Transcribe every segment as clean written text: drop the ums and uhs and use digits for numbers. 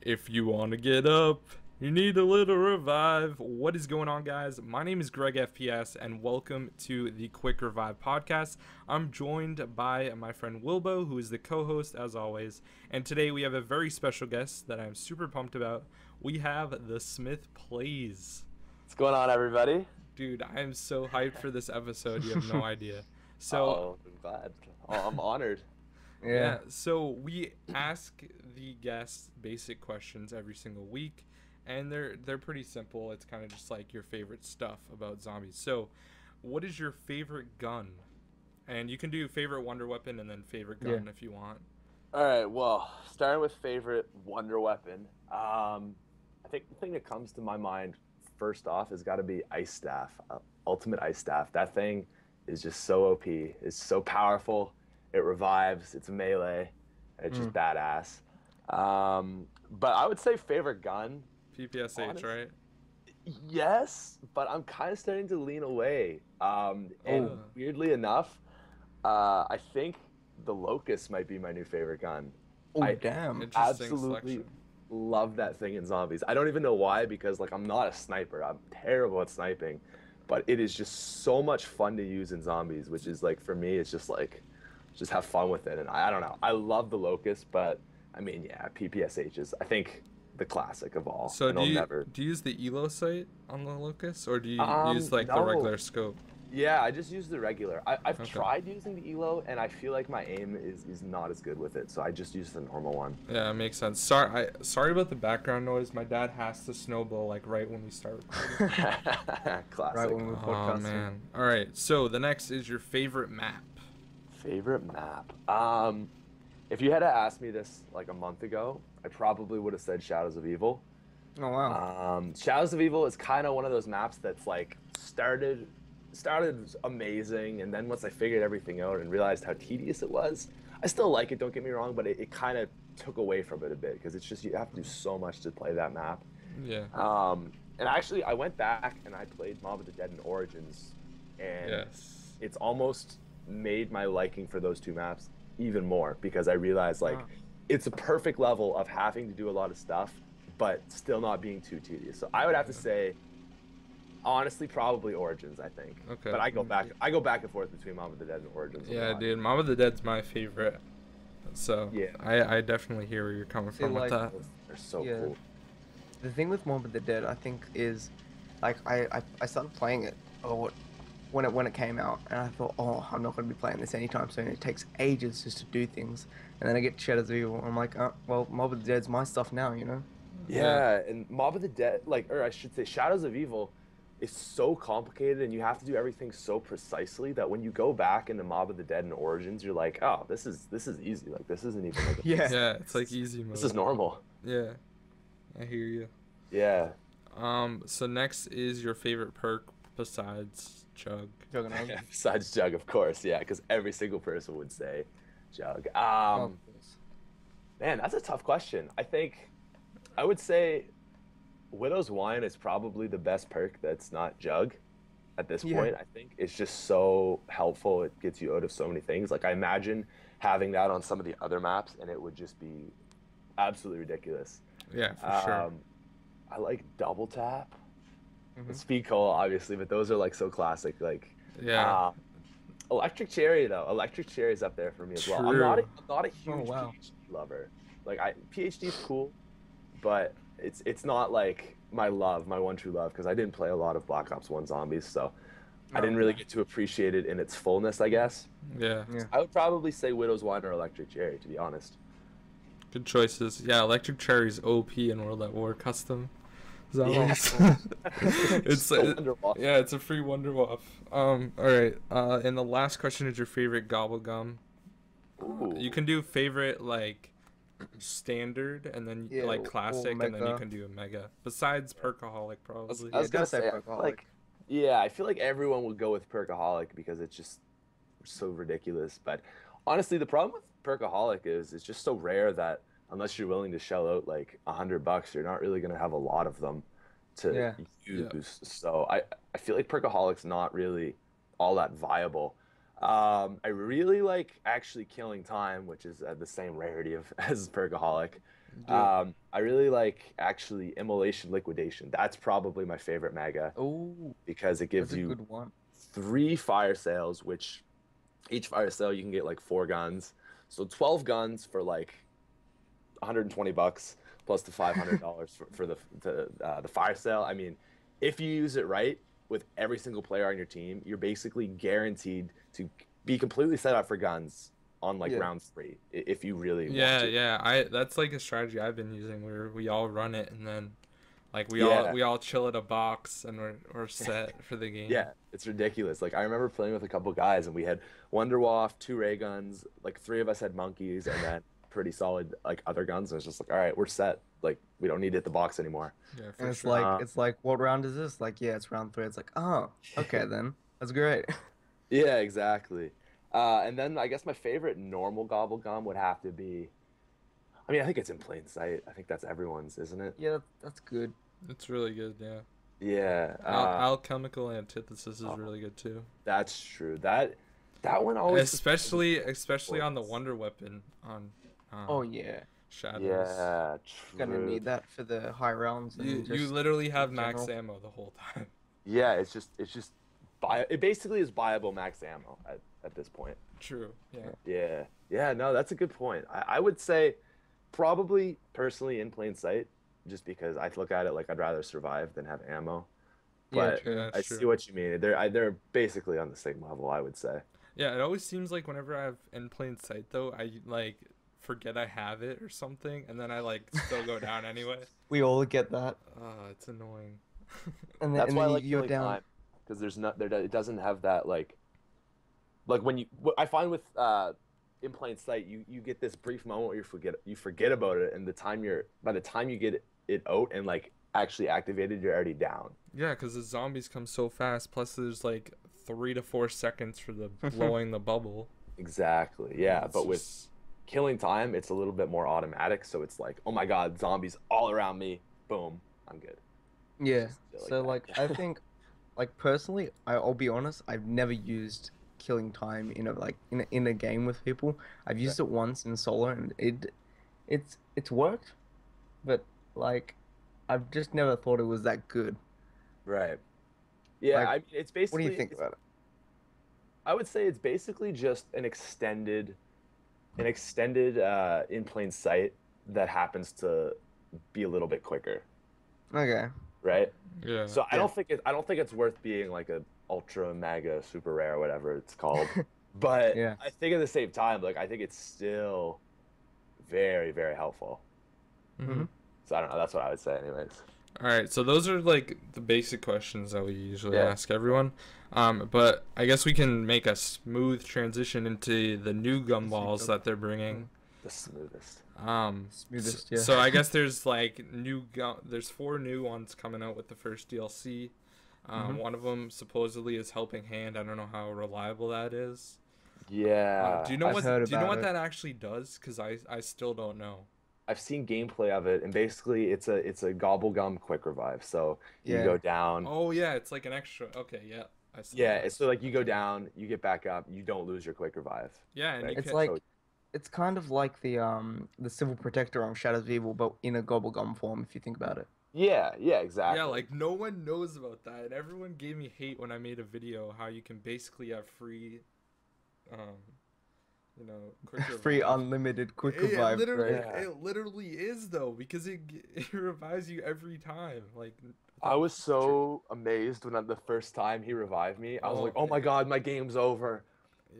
If you want to get up, you need a little revive. What is going on, guys? My name is GregFPS, and welcome to the Quick Revive podcast. I'm joined by my friend Wilbo, who is the co-host as always. And today we have a very special guest that I'm super pumped about. We have TheSmithPlays. What's going on, everybody? Dude, I am so hyped for this episode. You have no idea. I'm glad. I'm honored. Yeah, so we ask the guests basic questions every single week, and they're pretty simple. It's kind of just like your favorite stuff about zombies. So, what is your favorite gun? And you can do favorite wonder weapon and then favorite gun if you want. All right, well, starting with favorite wonder weapon, I think the thing that comes to my mind first off has got to be Ice Staff, Ultimate Ice Staff. That thing is just so OP. It's so powerful. It revives. It's a melee. It's just badass. But I would say favorite gun. PPSH, right? Yes, but I'm kind of starting to lean away. And weirdly enough, I think the Locust might be my new favorite gun. Oh, damn. Absolutely love that thing in zombies. I don't even know why, because like I'm not a sniper. I'm terrible at sniping. But it is just so much fun to use in zombies, which is like, for me, it's just like, just have fun with it. And I don't know. I love the Locust, but I mean, yeah, PPSH is, I think, the classic of all. So do you use the Elo sight on the Locust, or do you use like the regular scope? Yeah, I just use the regular. I've tried using the Elo, and I feel like my aim is not as good with it, so I just use the normal one. Yeah, it makes sense. Sorry about the background noise. My dad has to snowball like right when we start recording. Classic. Right when we podcast. Oh man. All right. So the next is your favorite map. Favorite map. If you had to ask me this like a month ago, I probably would have said Shadows of Evil. Oh wow. Shadows of Evil is kind of one of those maps that's like started amazing, and then once I figured everything out and realized how tedious it was, I still like it, don't get me wrong, but it kind of took away from it a bit, because it's just, you have to do so much to play that map. Yeah. And actually I went back and I played Mob of the Dead and Origins, and it's almost made my liking for those two maps even more, because I realized like it's a perfect level of having to do a lot of stuff but still not being too tedious. So I would have to say, honestly, probably Origins, I think. Okay. But I go back and forth between Mob of the Dead and Origins. Yeah, dude, Mob of the Dead's my favorite. So yeah, I definitely hear where you're coming from with that. They're so cool. The thing with Mob of the Dead, I think, is like I started playing it when it came out, and I thought, oh, I'm not going to be playing this anytime soon. It takes ages just to do things, and then I get Shadows of Evil, and I'm like, oh, well, Mob of the Dead's my stuff now, you know? Yeah, and Mob of the Dead, or I should say, Shadows of Evil, is so complicated, and you have to do everything so precisely that when you go back into Mob of the Dead and Origins, you're like, oh, this is easy. Like, this isn't even like yeah, it's like easy mode. This is normal. Yeah, I hear you. Yeah. So next is your favorite perk besides Jug. Yeah, besides Jug, of course, yeah, because every single person would say Jug. Man, that's a tough question. I would say Widow's Wine is probably the best perk that's not Jug at this point. I think it's just so helpful. It gets you out of so many things. Like, I imagine having that on some of the other maps, and it would just be absolutely ridiculous. Yeah, for sure. I like Double Tap. Speed Cola, obviously, but those are like so classic. Like, Electric Cherry though. Electric Cherry is up there for me as well. I'm not a huge PhD lover. Like, PhD is cool, but it's not like my one true love, because I didn't play a lot of Black Ops 1 Zombies, so I didn't really get to appreciate it in its fullness, I guess. Yeah. I would probably say Widow's Wine or Electric Cherry, to be honest. Good choices. Yeah, Electric Cherry's OP in World at War custom zombies. It's a free Wonder Waff. All right. And the last question is your favorite Gobblegum. You can do favorite like standard, and then like classic, and then you can do a mega. Besides Perkaholic, probably. I was gonna say Perkaholic. I feel like everyone would go with Perkaholic because it's just so ridiculous. But honestly, the problem with Perkaholic is it's just so rare that unless you're willing to shell out like $100, you're not really gonna have a lot of them to use. So I feel like Perkaholic's not really all that viable. I really like actually Killing Time, which is the same rarity as Perkaholic. I really like actually Immolation Liquidation. That's probably my favorite mega. Oh, because it gives you 3 fire sales, which each fire sale you can get like 4 guns. So 12 guns for like $120 plus the $500 for the fire sale. I mean, if you use it right with every single player on your team, you're basically guaranteed to be completely set up for guns on like round 3 if you really want to. Yeah, that's like a strategy I've been using where we all run it and then like we all chill at a box and we're set for the game. Yeah, it's ridiculous. Like I remember playing with a couple guys and we had Wonderwaff, 2 ray guns, like 3 of us had monkeys, and then pretty solid like other guns. And it's just like, all right, we're set. Like we don't need to hit the box anymore. Yeah, and it's like it's like, what round is this? Like, yeah, it's round 3. It's like, oh, okay then, that's great. Yeah, exactly. And then I guess my favorite normal Gobblegum would have to be, I mean, I think it's In Plain Sight. I think that's everyone's, isn't it? Yeah, that's good. It's really good, yeah. Yeah. Alchemical Antithesis is really good too. That's true. That one always. Especially on the Wonder Weapon on. Oh yeah. Shadows. Yeah, true. Gonna need that for the high rounds. You literally have max ammo the whole time. Yeah, it's just it basically is buyable max ammo at this point. True. Yeah. No, that's a good point. I would say probably personally In Plain Sight, just because I look at it like I'd rather survive than have ammo. But I see what you mean. They're basically on the same level, I would say. Yeah, it always seems like whenever I have In Plain Sight though, I like forget I have it or something, and then I like still go down anyway. We all get that. It's annoying. And that's why I like you're down because there's not there. It doesn't have that like when you. I find with In Plain Sight, you get this brief moment where you forget about it, and by the time you get it out and like actually activated, you're already down. Yeah, because the zombies come so fast. Plus, there's like 3 to 4 seconds for the blowing the bubble. Exactly. Yeah, but with killing time, it's a little bit more automatic. So it's like, oh my god, zombies all around me. Boom, I'm good. Yeah. So like I think, like personally, I'll be honest, I've never used killing time in a game with people. I've used it once in solo, and it's worked, but like I've just never thought it was that good. Right. Yeah, like, it's basically. What do you think about it? I would say it's basically just an extended In Plain Sight that happens to be a little bit quicker. Okay. Right. Yeah. So I don't think it's worth being like a ultra mega super rare or whatever it's called. But I think at the same time, like I think it's still very, very helpful. Mm-hmm. So I don't know. That's what I would say, anyways. All right. So those are like the basic questions that we usually ask everyone. But I guess we can make a smooth transition into the new gumballs that they're bringing. The smoothest. Smoothest, yeah. So I guess there's like there's 4 new ones coming out with the first DLC. One of them supposedly is Helping Hand. I don't know how reliable that is. Yeah. Do you know what that actually does? Because I still don't know. I've seen gameplay of it, and basically it's a Gobblegum quick revive. So you go down. Oh yeah, it's like an extra. Okay, yeah. So like you go down, you get back up, you don't lose your quick revive. Yeah, and right? It's kind of like the Civil Protector on Shadows of Evil, but in a Gobblegum form, if you think about it. Yeah, exactly. Yeah, like no one knows about that, and everyone gave me hate when I made a video how you can basically have free, quick revive. Free unlimited quick revive. It literally is though, because it revives you every time. Like I was so amazed when the first time he revived me. I was like, oh my god, my game's over.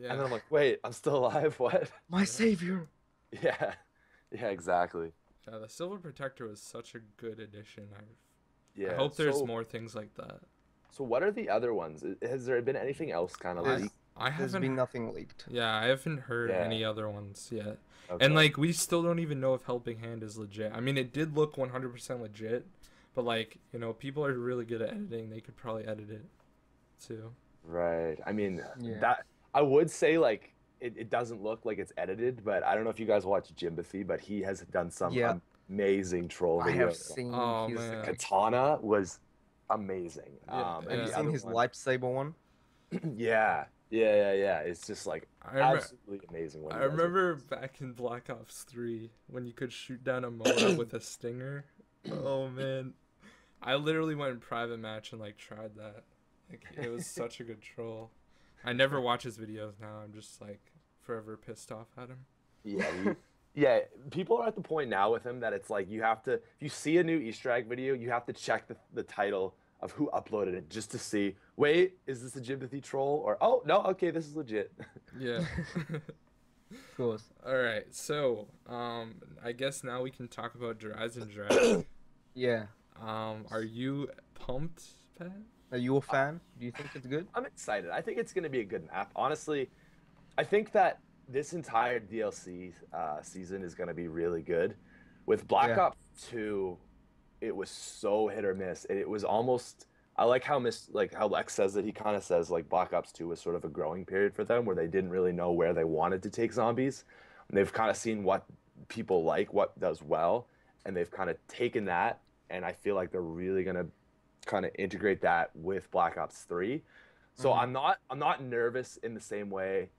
Yeah. And then I'm like, wait, I'm still alive? What? My savior. Yeah, exactly. Yeah, the Silver Protector was such a good addition. I hope there's more things like that. So what are the other ones? Has there been anything else kind of leaked? There's been nothing leaked. Yeah, I haven't heard any other ones yet. Okay. And like, we still don't even know if Helping Hand is legit. I mean, it did look 100% legit, but like, people are really good at editing. They could probably edit it too. Right. I mean, that I would say like it doesn't look like it's edited, but I don't know if you guys watch Jimbathy, but he has done some amazing troll videos. I have seen his Katana was amazing. Have you seen his lightsaber one? Yeah, Yeah. It's just like absolutely amazing. I remember back in Black Ops 3 when you could shoot down a Moab with a stinger. Oh man, I literally went in private match and like tried that. Like it was such a good troll. I never watch his videos now. I'm just like forever pissed off at him. Yeah, people are at the point now with him that it's like you have to, if you see a new Easter egg video, you have to check the title of who uploaded it just to see, wait, is this a Jimothy troll? Or, oh, no, okay, this is legit. Yeah. Of course. All right, so I guess now we can talk about Eisendrache. Yeah. Are you pumped, Pat? Are you a fan? Do you think it's good? I'm excited. I think it's going to be a good map. Honestly, I think that this entire DLC season is going to be really good. With Black Ops 2, it was so hit or miss. It was almost, I like how Lex says it. He kind of says like Black Ops 2 was sort of a growing period for them where they didn't really know where they wanted to take zombies. And they've kind of seen what people like, what does well, and they've kind of taken that, and I feel like they're really going to kind of integrate that with Black Ops 3. So I'm not nervous in the same way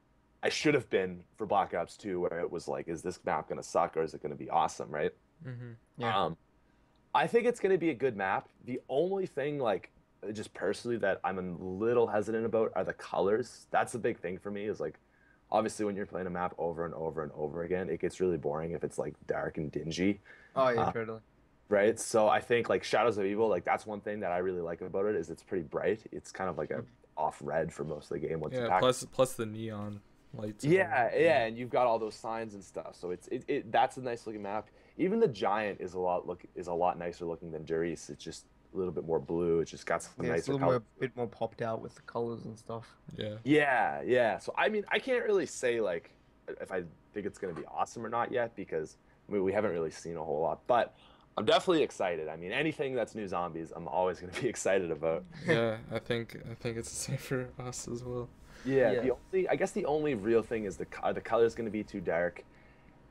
I should have been for Black Ops 2, where it was like, is this map going to suck or is it going to be awesome, right? Yeah. I think it's going to be a good map. The only thing, like, just personally that I'm a little hesitant about are the colors. That's the big thing for me is, like, obviously when you're playing a map over and over and over again, it gets really boring if it's, like, dark and dingy. Oh, yeah, totally. Right? So I think, like, Shadows of Evil, like, that's one thing that I really like about it is it's pretty bright. It's kind of like a off red for most of the game. Once plus the neon lights. Yeah, and you've got all those signs and stuff. So that's a nice looking map. Even the Giant is a lot nicer looking than Jurice. It's just a little bit more blue. It's just got some nicer colors. It's a bit more popped out with the colors and stuff. Yeah. So I mean, I can't really say like if I think it's gonna be awesome or not yet because we haven't really seen a whole lot. But I'm definitely excited. I mean, anything that's new zombies, I'm always gonna be excited about. Yeah, I think it's the same for us as well. Yeah. I guess the only real thing is the color is gonna be too dark,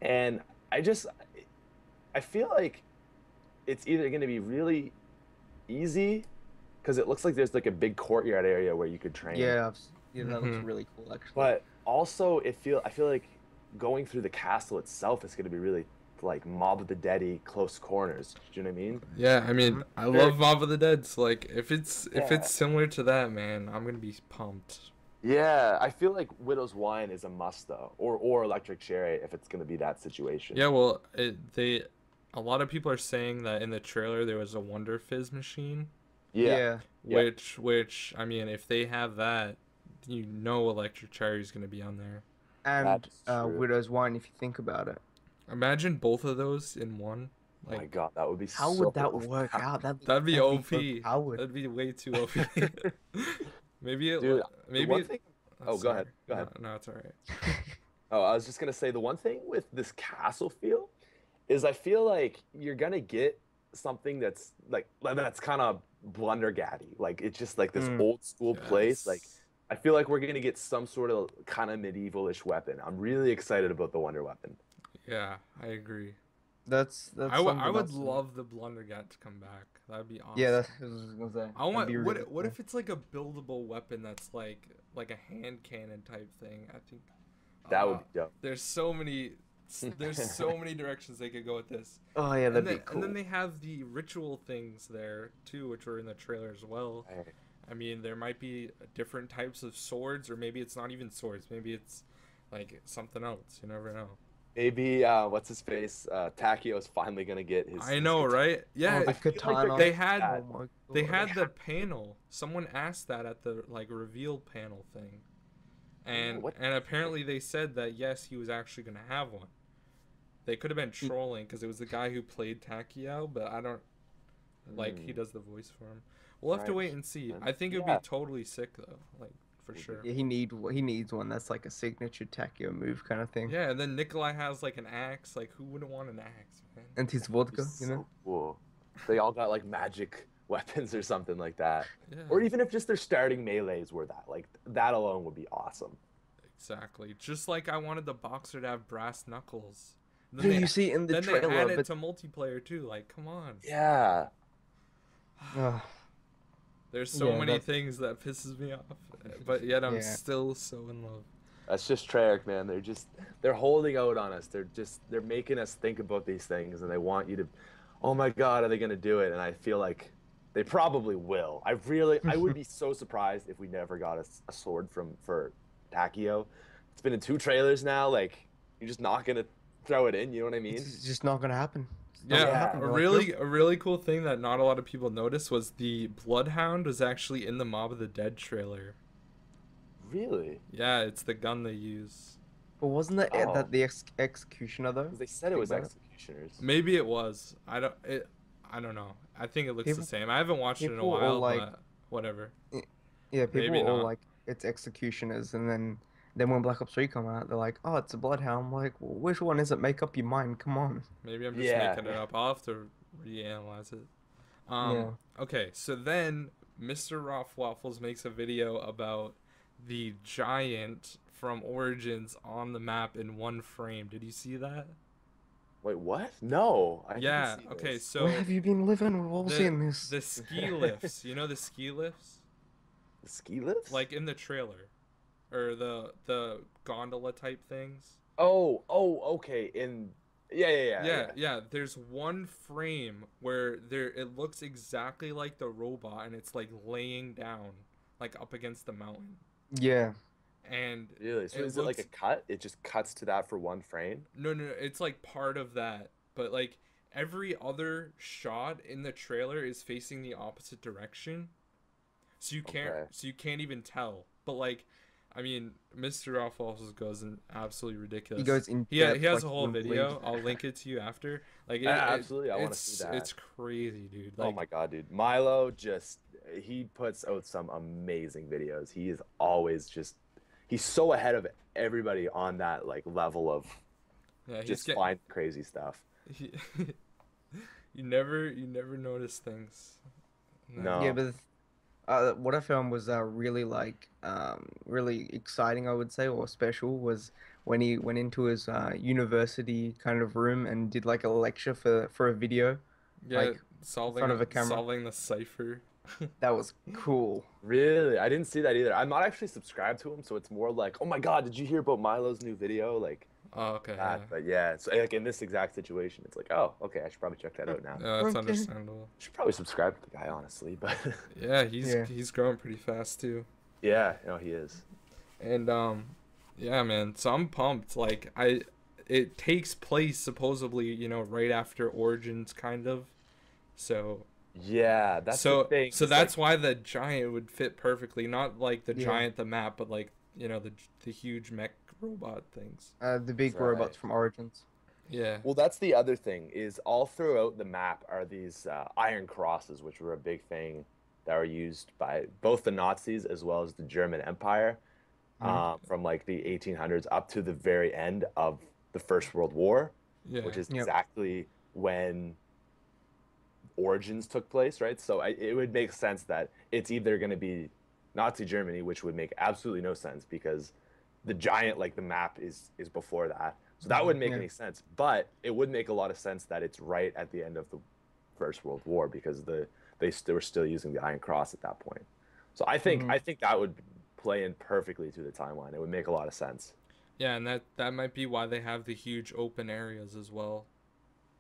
and I feel like it's either going to be really easy because it looks like there's like a big courtyard area where you could train. Yeah, that looks really cool actually. But also I feel like going through the castle itself is going to be really like Mob of the Dead-y close corners. Do you know what I mean? Yeah, I mean, I love Mob of the Dead. So like if it's similar to that, man, I'm going to be pumped. Yeah, I feel like Widow's Wine is a must though, or Electric Cherry if it's going to be that situation. Yeah, well, a lot of people are saying that in the trailer there was a Wonder Fizz machine. Yeah. Which I mean, if they have that, you know Electric Cherry is going to be on there. And Widow's Wine, if you think about it. Imagine both of those in one. Like, oh my god, that would be how would that work out? That'd be OP. That'd be way too OP. Maybe thing... Oh, go ahead. No, it's all right. Oh, I was just going to say the one thing with this castle feel is I feel like you're gonna get something that's kind of blundergatty. Like it's just like this old school place. Like I feel like we're gonna get some sort of kind of medieval-ish weapon. I'm really excited about the Wonder Weapon. Yeah, I agree. That's I would love the Blundergat to come back. That'd be awesome. Yeah, that's what I was gonna say. I want. What if it's like a buildable weapon that's like a hand cannon type thing? I think that would be dope. There's so many directions they could go with this. Oh yeah, that'd be cool. And then they have the ritual things there too, which were in the trailer as well. I mean, there might be different types of swords, or maybe it's not even swords. Maybe it's like something else. You never know. Maybe what's his face? Takio's finally gonna get his. I know, right? Yeah, the katana. They had the panel. Someone asked that at the reveal panel thing, and apparently they said that yes, he was actually gonna have one. They could have been trolling because it was the guy who played Takio, but I don't he does the voice for him. We'll have to wait and see. I think it would be totally sick though, for sure. Yeah, he needs one that's like a signature Takio move kind of thing. Yeah, and then Nikolai has like an axe. Like who wouldn't want an axe, man? And his vodka, you know. Cool. They all got like magic weapons or something like that. Yeah. Or even if just their starting melees were that alone would be awesome. Exactly. Just like I wanted the boxer to have brass knuckles. Then you see in the trailer, they added to multiplayer too. Like, come on. Yeah. There's so many things that pisses me off, but yet I'm still so in love. That's just Treyarch, man. They're holding out on us. They're making us think about these things, and they want you to, oh my God, are they gonna do it? And I feel like they probably will. I would be so surprised if we never got a sword for Takio. It's been in 2 trailers now. Like, you're just not gonna throw it in. You know what I mean? It's just not gonna happen. Yeah, a really cool thing that not a lot of people noticed was the Bloodhound was actually in the Mob of the Dead trailer. Really? Yeah, it's the gun they use. But wasn't that the executioner though? They said it was executioners. Maybe it was. I don't know. I think it looks the same. I haven't watched it in a while, but whatever. Yeah, people are like, it's executioners, and then when Black Ops 3 come out, they're like, oh, it's a Bloodhound. I'm like, well, which one is it? Make up your mind. Come on. Maybe I'm just making it up. I'll have to reanalyze it. Okay, so then Mr. Roth Waffles makes a video about the giant from Origins on the map in 1 frame. Did you see that? Wait, what? No. I yeah. didn't see Okay. this. So where have you been living? We've all seen this. The ski lifts. You know the ski lifts? The ski lifts? Like in the trailer, or the gondola type things. Oh, okay. Yeah. There's 1 frame where it looks exactly like the robot, and it's like laying down, like up against the mountain. Yeah. And really, so is it like a cut? It just cuts to that for 1 frame? No, it's like part of that, but like every other shot in the trailer is facing the opposite direction, so you can't even tell. But like, I mean, Mr. Off also goes in absolutely ridiculous. He goes in. He has a whole video. I'll link it to you after. Like, absolutely, I want to see that. It's crazy, dude. Like, oh my God, dude. Milo he puts out some amazing videos. He is always he's so ahead of everybody on that like level of just find crazy stuff. You never notice things. No. Yeah, but what I found was really really exciting, I would say, or special, was when he went into his university kind of room and did like a lecture for a video. Yeah, like, solving in front of a camera. Solving the cipher. That was cool. Really? I didn't see that either. I'm not actually subscribed to him, so it's more like, oh my God, did you hear about Milo's new video? Like, oh, okay. That. Yeah. But yeah, so like in this exact situation, it's like, oh, okay, I should probably check that out now. Yeah, that's understandable. I should probably subscribe to the guy, honestly, but yeah, he's growing pretty fast too. Yeah, no, he is. And yeah, man. So I'm pumped. Like it takes place supposedly, right after Origins, kind of. So. Yeah, that's the thing. So that's why the giant would fit perfectly. Not like the giant, the map, but like the huge mech robot things. The big robots from Origins. Yeah. Well, that's the other thing, is all throughout the map are these iron crosses, which were a big thing that were used by both the Nazis as well as the German Empire, from like the 1800s up to the very end of the First World War, which is exactly when Origins took place, right? So it would make sense that it's either going to be Nazi Germany, which would make absolutely no sense because the giant, like the map is before that. So that wouldn't make any sense. But it would make a lot of sense that it's right at the end of the First World War because they were still using the Iron Cross at that point. So I think that would play in perfectly to the timeline. It would make a lot of sense. Yeah, and that might be why they have the huge open areas as well.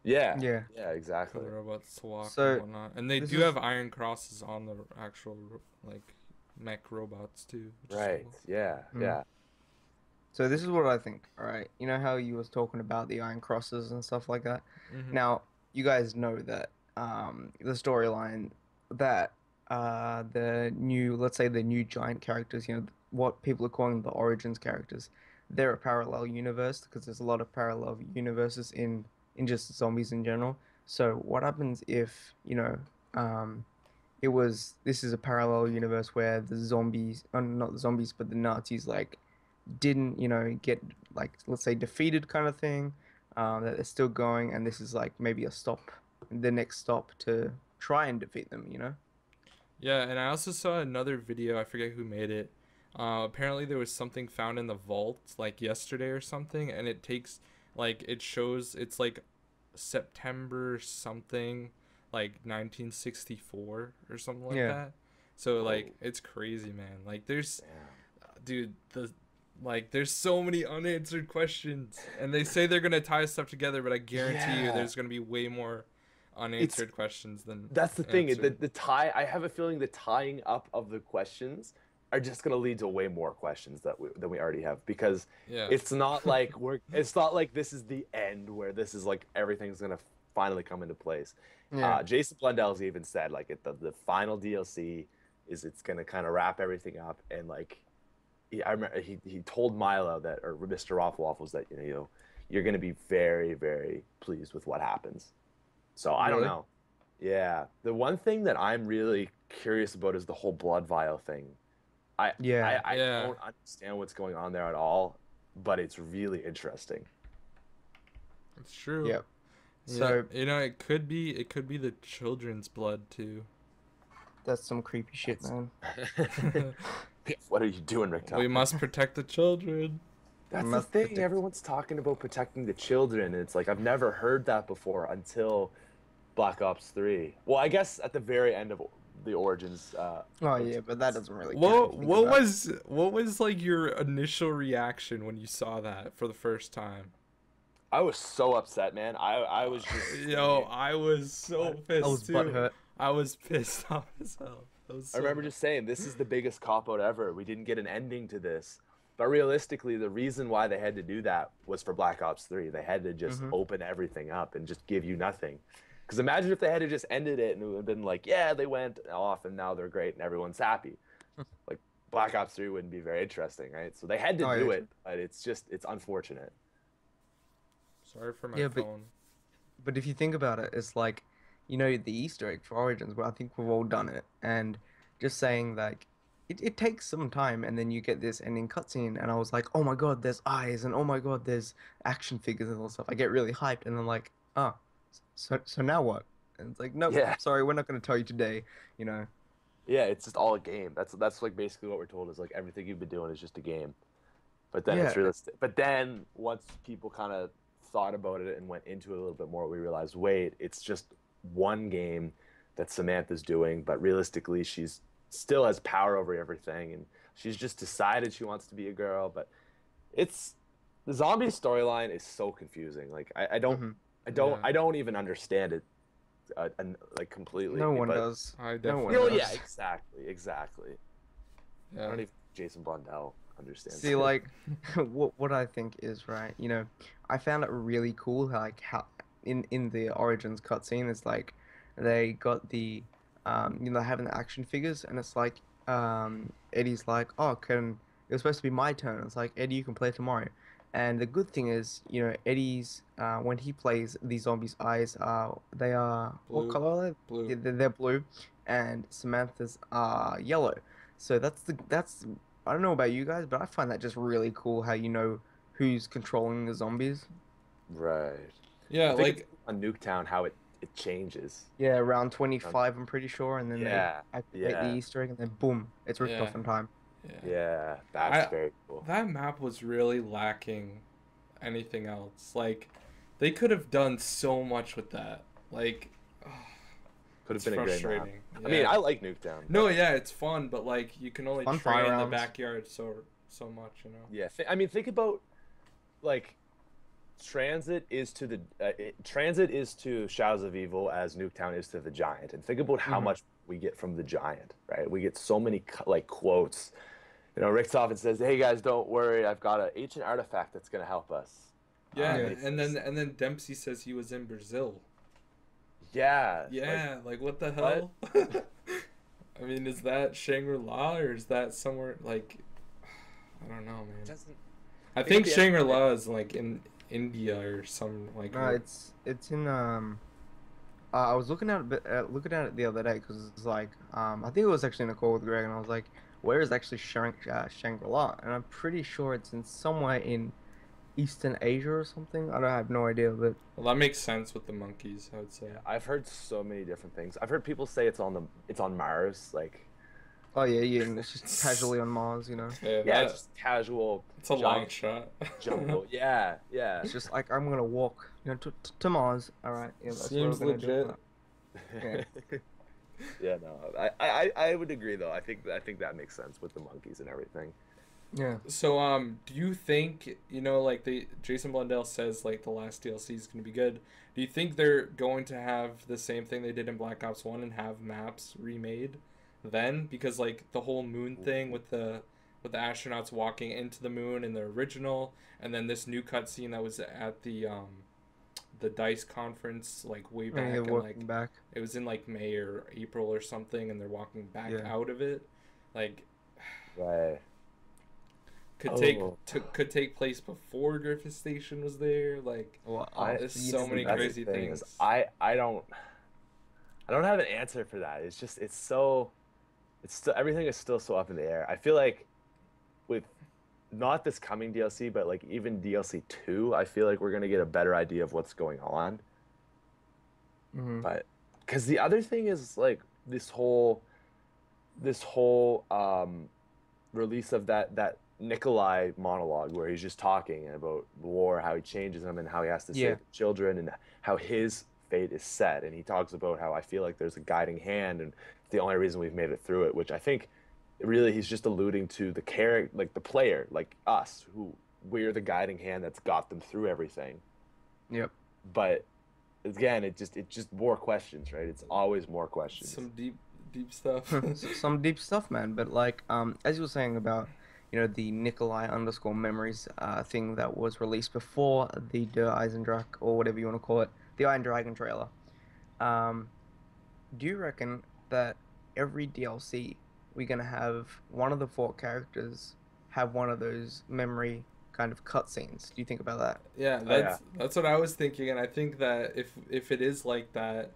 Yeah, exactly. For the robots to walk and whatnot. And they do have iron crosses on the actual like mech robots too. Right. Cool. Yeah. So this is what I think. All right, you know how you was talking about the iron crosses and stuff like that. Now you guys know that the storyline that the new giant characters, what people are calling the Origins characters, they're a parallel universe because there's a lot of parallel universes in just zombies in general. So what happens if this is a parallel universe where the zombies, not the zombies, but the Nazis didn't get let's say defeated kind of thing, that they're still going, and this is maybe the next stop to try and defeat them. Yeah, and I also saw another video. I forget who made it. Apparently there was something found in the vault yesterday or something, and it takes. It shows it's September something, 1964 or something like that. So like it's crazy, man. Like there's dude, there's so many unanswered questions, and they say they're gonna tie stuff together, but I guarantee you there's gonna be way more unanswered questions than that's the thing. The tie. I have a feeling the tying up of the questions are just gonna lead to way more questions than we already have, because it's not like it's not like this is the end where this is like everything's gonna finally come into place. Jason Blundell's even said like the final DLC is it's gonna kind of wrap everything up, and like I remember he told Milo that, or Mr. Waffles, that you're gonna be very, very pleased with what happens. So I don't know. Yeah, the one thing that I'm really curious about is the whole blood vial thing. I don't understand what's going on there at all, but it's really interesting. It's true. Yep. Yeah. So it could be the children's blood too. That's some creepy shit, man. What are you doing, Rick? We must protect the children. That's the thing. Everyone's talking about protecting the children, and it's like I've never heard that before until Black Ops 3. Well, I guess at the very end of the Origins. Oh yeah, but that doesn't really. What was like your initial reaction when you saw that for the first time? I was so upset, man. I was just. I was so pissed. I was butthurt. I was pissed off as hell. I remember just saying, this is the biggest cop-out ever. We didn't get an ending to this. But realistically, the reason why they had to do that was for Black Ops 3. They had to just open everything up and just give you nothing. Because imagine if they had to just ended it and it would have been like, yeah, they went off and now they're great and everyone's happy. Like, Black Ops 3 wouldn't be very interesting, right? So they had to do it, but it's unfortunate. Sorry for my phone. But if you think about it, it's like, the Easter egg for Origins, well, I think we've all done it. And just saying, like, it takes some time, and then you get this ending cutscene, and I was like, oh my god, there's eyes, and oh my god, there's action figures and all stuff. I get really hyped, and then like, so now what? And it's like, no, sorry, we're not going to tell you today, Yeah, it's just all a game. That's like basically what we're told, is like everything you've been doing is just a game. But then it's realistic. But then once people kind of thought about it and went into it a little bit more, we realized, wait, it's just one game that Samantha's doing, but realistically she's still has power over everything, and she's just decided she wants to be a girl. But the zombie storyline is so confusing. Like I don't even understand it like completely. No one does. No one does. Yeah, exactly. Yeah. I don't even Jason Blundell understands. See, like what I think is right. I found it really cool how in the Origins cutscene, it's like they got the having the action figures, and it's like Eddie's like, oh, it was supposed to be my turn. It's like, Eddie, you can play tomorrow. And the good thing is, Eddie's when he plays, the zombies' eyes they are blue. What color are they? Blue. They're blue, and Samantha's are yellow. So that's I don't know about you guys, but I find that just really cool how who's controlling the zombies. Right. Yeah, like on Nuketown, how it changes. Yeah, around 25, I'm pretty sure, and then they activate the Easter egg, and then boom, it's ripped off in time. Yeah, that's very cool. That map was really lacking anything else. Like, they could have done so much with that. Like, could have been a great map. Yeah. I mean, I like Nuketown. No, it's fun, but like you can only train in the backyard so much, Yeah, I mean, think about like Transit is to Shadows of Evil as Nuketown is to the Giant, and think about how much we get from the Giant, right? We get so many like quotes. Rick often says, "Hey guys, don't worry, I've got an ancient artifact that's gonna help us." Yeah, and then Dempsey says he was in Brazil. Yeah. Yeah, like what the hell? I mean, is that Shangri-La or is that somewhere like? I don't know, man. I think Shangri-La is like in India or some like. No, it's in I was looking at it the other day because it's like I think it was actually in a call with Greg, and I was like, where is actually Shangri-La? And I'm pretty sure it's in somewhere in Eastern Asia or something. I have no idea, but well, that makes sense with the monkeys, I would say. Yeah, I've heard so many different things. I've heard people say it's on Mars, like. Oh yeah, it's just casually on Mars, Yeah, it's just casual. It's a long shot. Jungle. Yeah. It's just like, I'm gonna walk, to Mars. All right. Yeah, that's seems legit. Yeah. Yeah, no, I would agree though. I think that makes sense with the monkeys and everything. Yeah. So, do you think, like the Jason Blundell says, like the last DLC is going to be good? Do you think they're going to have the same thing they did in Black Ops 1 and have maps remade then? Because like the whole moon thing with the astronauts walking into the moon in the original, and then this new cutscene that was at the DICE conference like way back, and like back. it was in like May or April or something, and they're walking back Yeah. out of it, like. Right. Could take place before Griffith Station was there. Like, there's so many crazy things. I don't have an answer for that. It's just everything is still so up in the air. I feel like with not this coming DLC, but like even DLC 2, I feel like we're gonna get a better idea of what's going on. Mm-hmm. But because the other thing is like this whole release of that Nikolai monologue where he's just talking about war, how he changes them and how he has to save children and how his fate is set. And he talks about how I feel like there's a guiding hand and it's the only reason we've made it through it, which I think really he's just alluding to the character, like the player, like us, who we're the guiding hand that's got them through everything. Yep. But again, it just more questions, right? It's always more questions. Some deep stuff. Some deep stuff, man. But like, as you were saying about, the Nikolai_memories thing that was released before the Eisendrache, or whatever you want to call it, the Iron Dragon trailer. Do you reckon that every DLC we're gonna have one of the 4 characters have one of those memory kind of cutscenes? Do you think about that? Yeah, that's what I was thinking, and I think that if it is like that,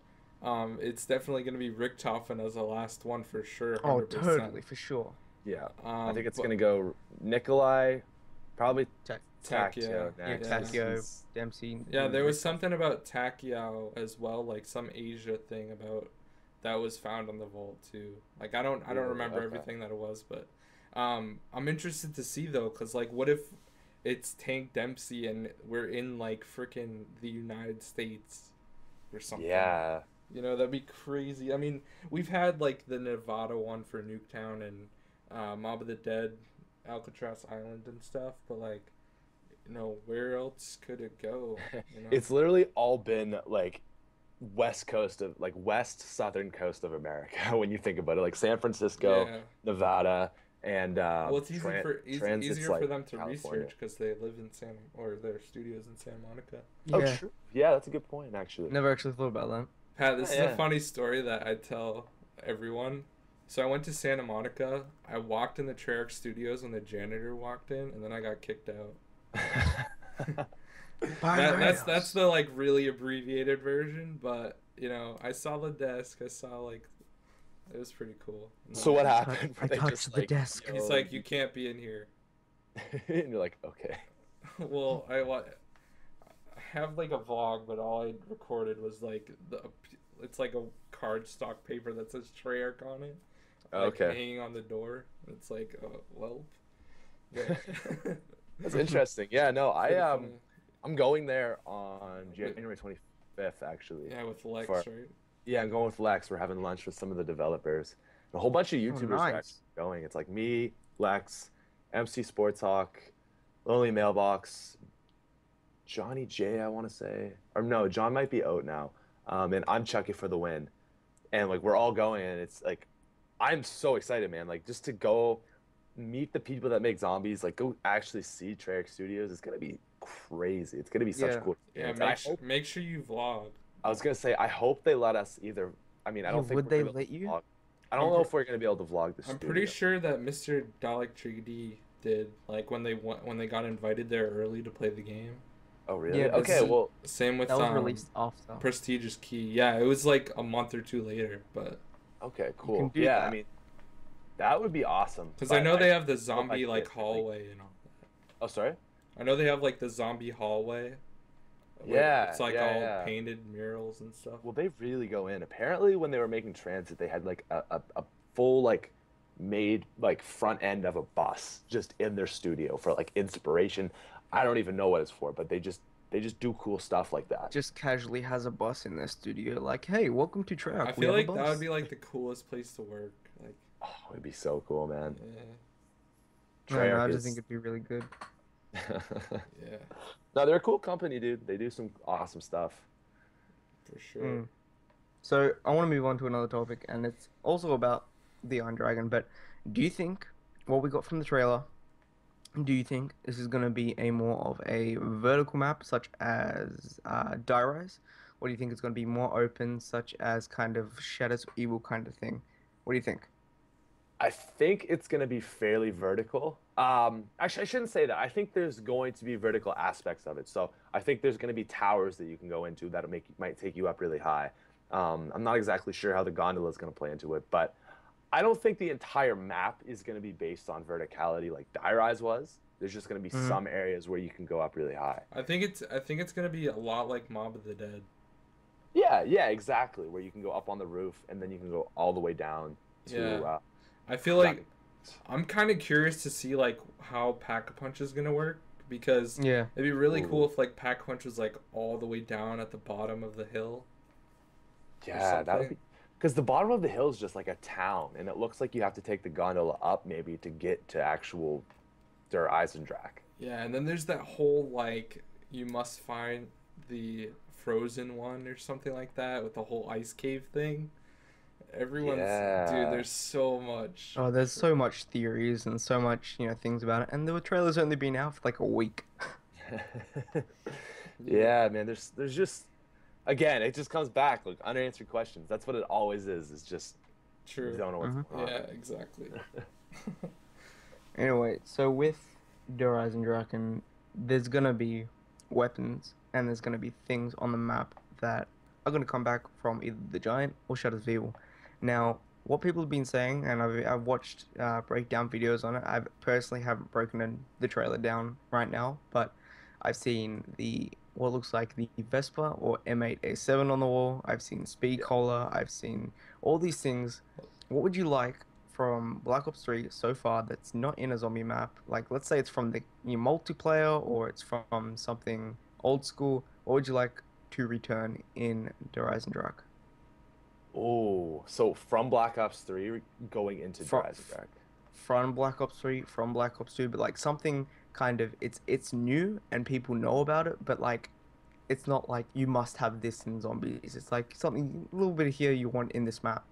it's definitely gonna be Richtofen as the last one for sure. 100%. Oh, totally, for sure. Yeah, I think it's gonna go Nikolai, probably Takeo. Takeo, Dempsey. Yeah, there was something about Takeo as well, like some Asia thing about that was found on the vault too. Like I don't remember everything that it was, but I'm interested to see though, cause like what if it's Tank Dempsey and we're in like frickin' the United States or something? Yeah. That'd be crazy. I mean, we've had like the Nevada one for Nuketown and Mob of the Dead, Alcatraz Island and stuff, but like, where else could it go? It's literally all been like west southern coast of America when you think about it, like San Francisco, Nevada, and it's easier for them to research because they live in their studios in Santa Monica. Oh, true. Yeah, that's a good point actually. Never actually thought about that. Pat, this is a funny story that I tell everyone. So I went to Santa Monica. I walked in the Treyarch studios when the janitor walked in, and then I got kicked out. That's the like really abbreviated version, but I saw the desk. I saw like it was pretty cool. So what happened? I touched the desk. He's like, you can't be in here. And you're like, okay. Well, I have like a vlog, but all I recorded was like it's like a cardstock paper that says Treyarch on it. Like, hanging on the door. It's like, well. Yeah. That's interesting. Yeah, no, I'm going there on January 25th, actually. Yeah, with Lex, right? Yeah, I'm going with Lex. We're having lunch with some of the developers. A whole bunch of YouTubers are actually going. It's like me, Lex, MC Sports Hawk, Lonely Mailbox, Johnny J, I want to say. Or no, John might be out now. And I'm Chucky for the win. And like we're all going, and it's like I'm so excited, man. Like just to go meet the people that make zombies, like go actually see Treyarch Studios. It's gonna be crazy. It's gonna be such a cool experience. Yeah, make sure you vlog. I was gonna say I hope they let us either. I mean, I don't think would they let you? Vlog. I don't know if we're gonna be able to vlog this. I'm pretty sure that Mr. Dalek 3D did, like when they got invited there early to play the game. Oh really? Yeah, okay, well same with that was released after Prestigious Key. Yeah, it was like a month or two later, but okay, cool. Yeah, I mean that would be awesome. Because I know they have the zombie like hallway and all that. Oh, sorry? I know they have like the zombie hallway. Yeah, it's like all painted murals and stuff. Well, they really go in. Apparently, when they were making Transit, they had like a full like made like front end of a bus just in their studio for like inspiration. I don't even know what it's for, but they just they just do cool stuff like that. Just casually has a bus in their studio, like, hey, welcome to Treyarch. I feel like that would be like the coolest place to work. Like, oh, it'd be so cool, man. Yeah. No, I just think it'd be really good. Yeah. No, they're a cool company, dude. They do some awesome stuff. For sure. So I want to move on to another topic, and it's also about the Iron Dragon. But do you think what we got from the trailer? Do you think this is going to be a more of a vertical map, such as Die Rise, or do you think it's going to be more open, such as kind of Shadows of Evil kind of thing? What do you think? I think it's going to be fairly vertical. Actually, I shouldn't say that. I think there's going to be vertical aspects of it. So I think there's going to be towers that you can go into that might take you up really high. I'm not exactly sure how the gondola is going to play into it, but I don't think the entire map is going to be based on verticality like Die Rise was. There's just going to be some areas where you can go up really high. I think it's going to be a lot like Mob of the Dead. Yeah, exactly. Where you can go up on the roof and then you can go all the way down to. I feel like I'm kind of curious to see like how Pack-a-Punch is gonna work, because it'd be really cool if like Pack-a-Punch was like all the way down at the bottom of the hill. Yeah, that would be, because the bottom of the hill is just like a town, and it looks like you have to take the gondola up maybe to get to actual Der Eisendrache. Yeah, and then there's that whole like you must find the frozen one or something like that with the whole ice cave thing. Everyone's dude, there's so much. Oh, there's so much theories and so much, things about it. And the trailer's only been out for like a week. Yeah, man, there's just, again, it just comes back like unanswered questions. That's what it always is. It's just true. You don't know what's going on. Yeah, exactly. Anyway, so with Der Eisendrache, there's gonna be weapons and there's gonna be things on the map that are gonna come back from either the Giant or Shadows of Evil. Now, what people have been saying, and I've watched breakdown videos on it. I personally haven't broken the trailer down right now, but I've seen what looks like the Vespa or M8A7 on the wall. I've seen Speed Cola. I've seen all these things. What would you like from Black Ops 3 so far that's not in a zombie map? Like, let's say it's from the multiplayer or it's from something old school. What would you like to return in Der Eisendrache? Oh, so from Black Ops 3 going into Der Eisendrache. From Black Ops 3, from Black Ops 2, but like something kind of, it's new and people know about it, but like it's not like you must have this in zombies. It's like something a little bit here you want in this map.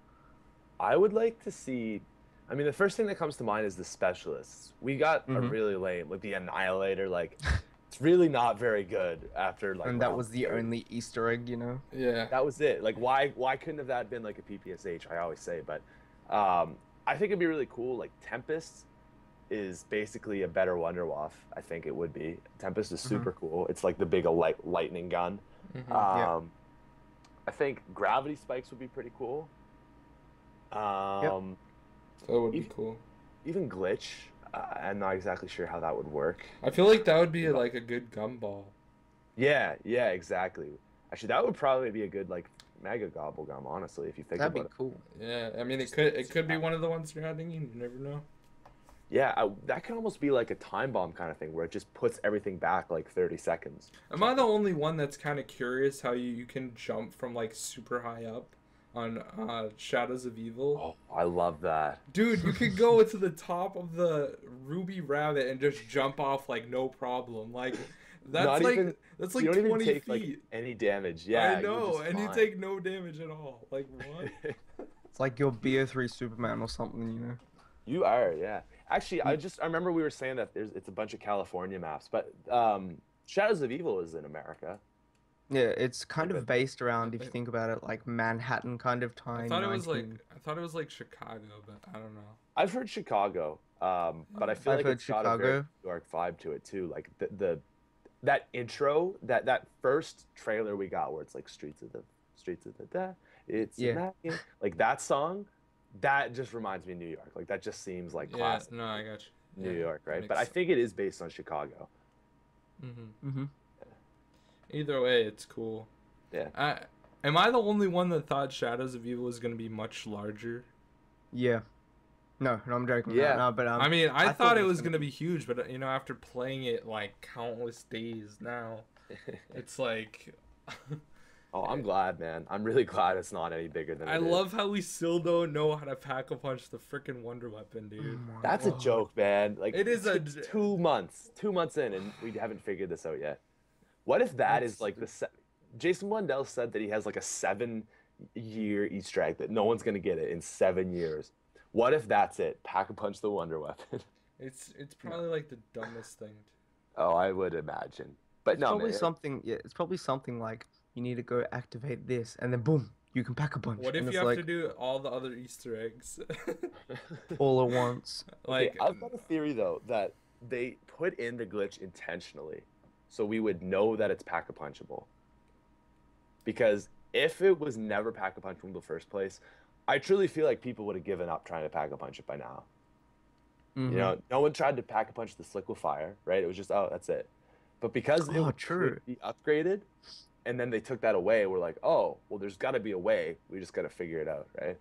I would like to see, I mean, the first thing that comes to mind is the specialists. We got a really lame, like the Annihilator, like it's really not very good after like. And that was the only Easter egg, Yeah. That was it. Like, why couldn't have that been like a PPSH? I always say, but I think it'd be really cool. Like Tempest is basically a better Wunderwaffe. I think it would be. Tempest is super cool. It's like the big lightning gun. I think gravity spikes would be pretty cool. That would be cool. Even glitch. I'm not exactly sure how that would work. I feel like that would be like a good gumball. Yeah, exactly. Actually, that would probably be a good like mega Gobblegum, honestly, if you think about it. That'd be cool. Yeah, I mean, it could be one of the ones you're adding in. You never know. Yeah, that could almost be like a time bomb kind of thing where it just puts everything back like 30 seconds. Am I the only one that's kind of curious how you can jump from like super high up on Shadows of Evil? Oh, I love that. Dude, you could go to the top of the Ruby Rabbit and just jump off like no problem. Like that's like you don't 20 even take, feet. like, any damage. Yeah, I know, and you take no damage at all. Like what? It's like your BO3 Superman or something, You are, yeah. Actually, I remember we were saying that it's a bunch of California maps, but Shadows of Evil is in America. Yeah, it's kind of based around, if you think about it, like Manhattan kind of time. I thought it was like Chicago, but I don't know. I've heard Chicago, but I feel like it's got a very New York vibe to it too. Like that intro, that first trailer we got where it's like streets of the it's like that song, that just reminds me of New York. Like that just seems like classic. No, I got you. New York, right? But I think it is based on Chicago. Either way, it's cool. Yeah. Am I the only one that thought Shadows of Evil was going to be much larger? Yeah. No, I'm joking. Yeah. No, but I mean, I thought it was going to be huge, but after playing it like countless days now, It's like. Oh, I'm glad, man. I'm really glad it's not any bigger than I it love is. how we still don't know how to pack-a-punch the freaking Wonder Weapon, Oh dude. my That's a god. joke, man. Like It is a. 2 months, 2 months in, and we haven't figured this out yet. What if that is It's like Jason Blundell said that he has like a 7-year Easter egg that no one's gonna get it in 7 years. What if that's it? Pack a punch the Wonder Weapon. it's probably like the dumbest thing. Oh, I would imagine. But It's no, probably man. something. Yeah, it's probably something like you need to go activate this, and then boom, you can pack a punch. What And if it's you have like to do all the other Easter eggs? all at once. Okay, Like, I've got a theory though that they put in the glitch intentionally, so we would know that it's pack a punchable. Because if it was never pack a punchable in the first place, I truly feel like people would have given up trying to pack a punch it by now. You know, no one tried to pack a punch this liquefier, right? It was just, oh, that's it. But because it could be upgraded, and then they took that away, we're like, oh, well, there's got to be a way. We just got to figure it out, right?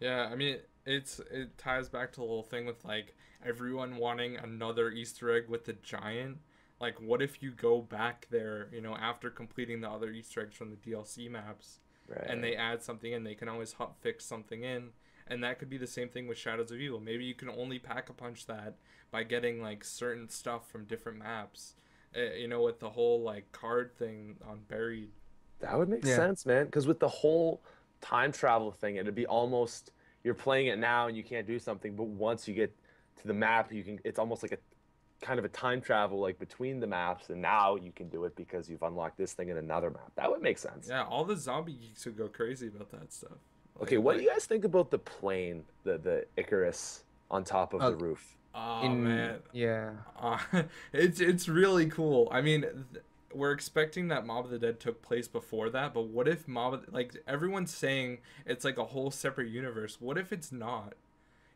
yeah, I mean, it ties back to the whole thing with like everyone wanting another Easter egg with the giant. Like, what if you go back there, you know, after completing the other Easter eggs from the DLC maps, Right. and they add something in, they can always hot fix something in, and that could be the same thing with Shadows of Evil. Maybe you can only pack a punch that by getting like certain stuff from different maps. You know, with the whole like card thing on Buried. That would make sense, man. Because with the whole time travel thing, it'd be almost you're playing it now and you can't do something, but once you get to the map, you can. It's almost like a kind of a time travel like between the maps, and now you can do it because you've unlocked this thing in another map. That would make sense. Yeah, all the zombie geeks would go crazy about that stuff. Okay, what do you guys think about the plane, the Icarus on top of the roof? Oh man, yeah, it's really cool. I mean, we're expecting that Mob of the Dead took place before that, but what if like everyone's saying it's like a whole separate universe? What if it's not?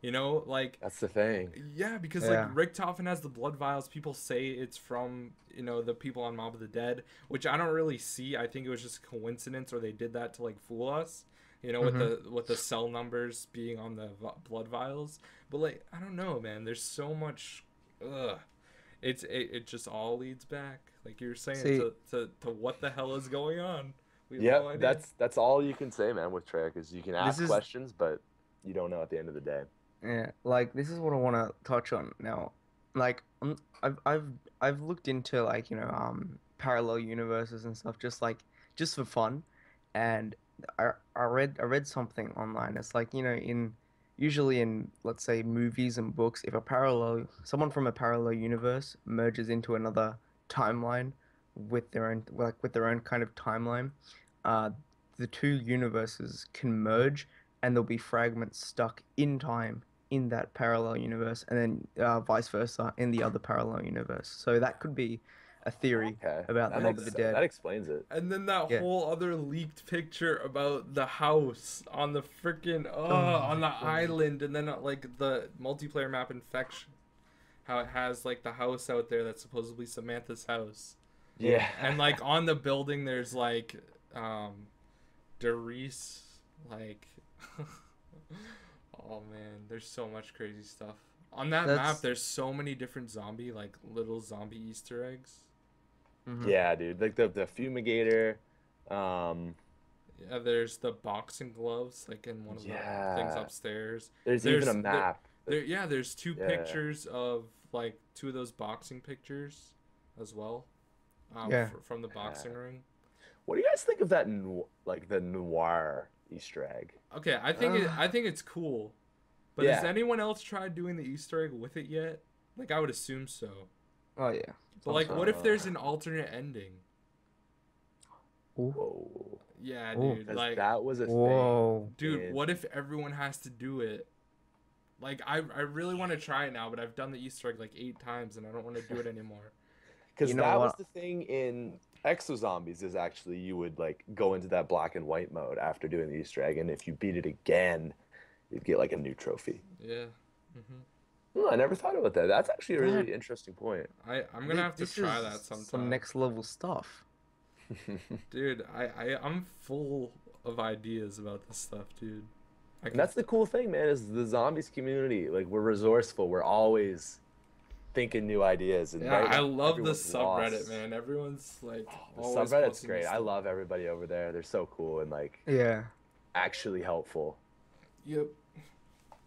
You know, like That's the thing. yeah, because like Richtofen has the blood vials. People say it's from, you know, the people on Mob of the Dead, which I don't really see. I think it was just a coincidence, or they did that to like fool us. You know, with the cell numbers being on the blood vials. But like, I don't know, man. There's so much. It just all leads back, like you were saying, to what the hell is going on. Yeah, that's all you can say, man. With Treyarch is you can ask questions, but you don't know at the end of the day. Yeah, like this is what I want to touch on now. Like I've looked into like parallel universes and stuff just for fun, and I read something online. It's like usually in, let's say, movies and books, if someone from a parallel universe merges into another timeline with their own kind of timeline, the two universes can merge, and there'll be fragments stuck in time in that parallel universe, and then vice versa in the other parallel universe. So that could be a theory about the Mob of the Dead. That explains it. And then that whole other leaked picture about the house on the freaking on the island, and then like the multiplayer map Infection, how it has like the house out there that's supposedly Samantha's house. Yeah. And like on the building there's like Derice, like oh man, there's so much crazy stuff. On that map there's so many different little zombie Easter eggs. Yeah, dude. Like the fumigator. Yeah, there's the boxing gloves, like in one of the things upstairs. There's even a map. There's two pictures of like two of those boxing pictures as well. From the boxing ring. What do you guys think of that? Like the noir Easter egg. Okay, I think it's cool, but has anyone else tried doing the Easter egg with it yet? Like I would assume so. Oh yeah. But like, what if there's an alternate ending? Whoa. Yeah, dude. Like that was a thing. Dude, what if everyone has to do it? Like, I really want to try it now, but I've done the Easter egg like 8 times, and I don't want to do it anymore. Because that was the thing in Exozombies, is actually you would like go into that black and white mode after doing the Easter egg, and if you beat it again, you'd get like a new trophy. Yeah. Oh, I never thought about that. That's actually a really interesting point. I'm gonna have to try that sometime. Some next level stuff. Dude, I'm full of ideas about this stuff, dude. And that's the cool thing, man, is the zombies community. Like, we're resourceful. We're always thinking new ideas. And yeah, right I now, love the everyone's subreddit, lost. man. Everyone's like The always subreddit's posting great. this I stuff. love everybody over there. They're so cool and like Yeah. actually helpful. Yep.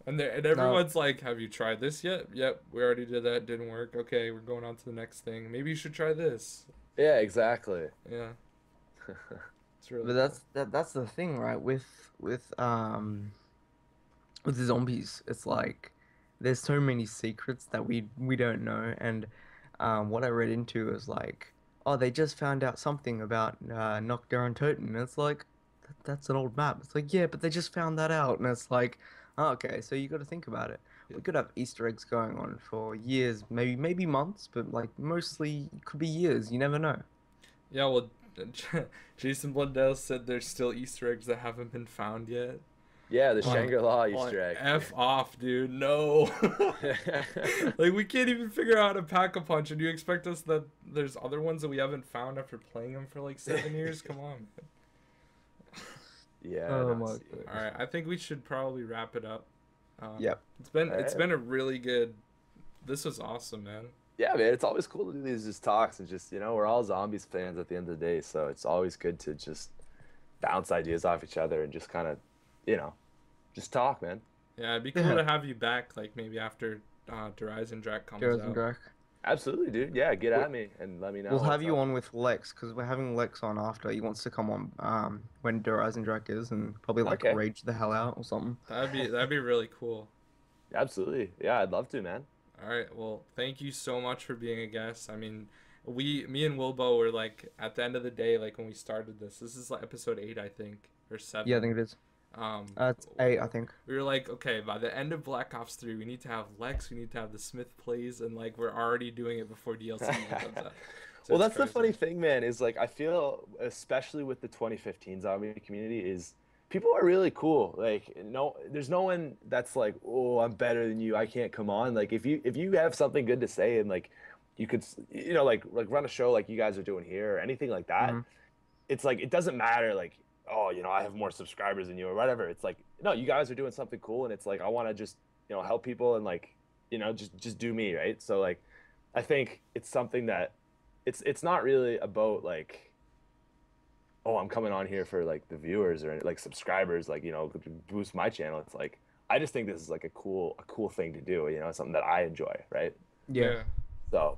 And No. everyone's like, "Have you tried this yet?" Yep, we already did that. Didn't work. Okay, we're going on to the next thing. Maybe you should try this. Yeah, exactly. Yeah. It's really But cool. that's the thing, right? With the zombies, it's like there's so many secrets that we don't know. And what I read into is like, oh, they just found out something about Nocturne Toten. And it's like that's an old map. It's like, yeah, but they just found that out, and it's like, oh, okay, so you got to think about it. Yeah. We could have Easter eggs going on for years, maybe months, but like mostly it could be years. You never know. Yeah, well, Jason Blundell said there's still Easter eggs that haven't been found yet. Yeah, the Like, Shangri-La Easter egg. F off, dude. No. Like, we can't even figure out how to pack a punch, and you expect us that there's other ones that we haven't found after playing them for like 7 years? Come on, man. Yeah. Oh my All right, I think we should probably wrap it up. Yep. It's been a really good. This was awesome, man. Yeah, man, it's always cool to do these just talks and just, we're all zombies fans at the end of the day, so it's always good to just bounce ideas off each other and just kind of, just talk, man. Yeah, it'd be cool to have you back, like maybe after Eisendrache comes out. Absolutely, dude. Yeah, get at me and let me know. We'll have you on with Lex because we're having Lex on after. He wants to come on when Eisendrache is and probably like rage the hell out or something. That'd be really cool. Absolutely. Yeah, I'd love to, man. All right. Well, thank you so much for being a guest. I mean, me and Wilbo were like at the end of the day, like when we started this is like episode 8, I think, or 7. Yeah, I think it is. It's 8, I think. We were like, okay, by the end of Black Ops 3, we need to have Lex, we need to have TheSmithPlays, and like we're already doing it before DLC comes out. So well, that's crazy. The funny thing, man, is like I feel, especially with the 2015 zombie community, is people are really cool. Like, there's no one that's like, oh, I'm better than you, I can't come on. Like, if you have something good to say and like you could, like run a show like you guys are doing here or anything like that, it's like it doesn't matter. Like, oh, I have more subscribers than you or whatever. It's like, no, you guys are doing something cool, and it's like I want to just help people and like just do me, right? So like, I think it's something that it's not really about like, oh, I'm coming on here for like the viewers or like subscribers, like to boost my channel. It's like I just think this is like a cool thing to do. Something that I enjoy, right? Yeah. So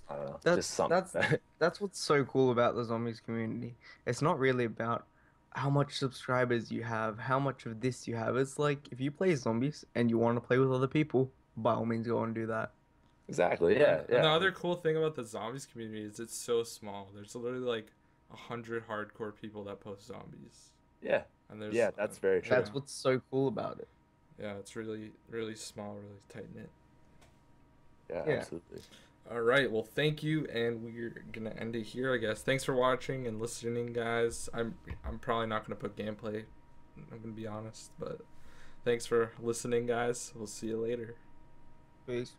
I don't know. Just something. That's what's so cool about the zombies community. It's not really about how much subscribers you have, how much of this you have. It's like if you play zombies and you want to play with other people, by all means go and do that. Exactly. Yeah. And the other cool thing about the zombies community is it's so small. There's literally like 100 hardcore people that post zombies. Yeah. And there's that's very true. That's what's so cool about it. Yeah, it's really, really small, really tight knit. Yeah, absolutely. All right, well, thank you, and we're gonna end it here, I guess. Thanks for watching and listening, guys. I'm probably not gonna put gameplay. I'm gonna be honest, but thanks for listening, guys. We'll see you later. Peace.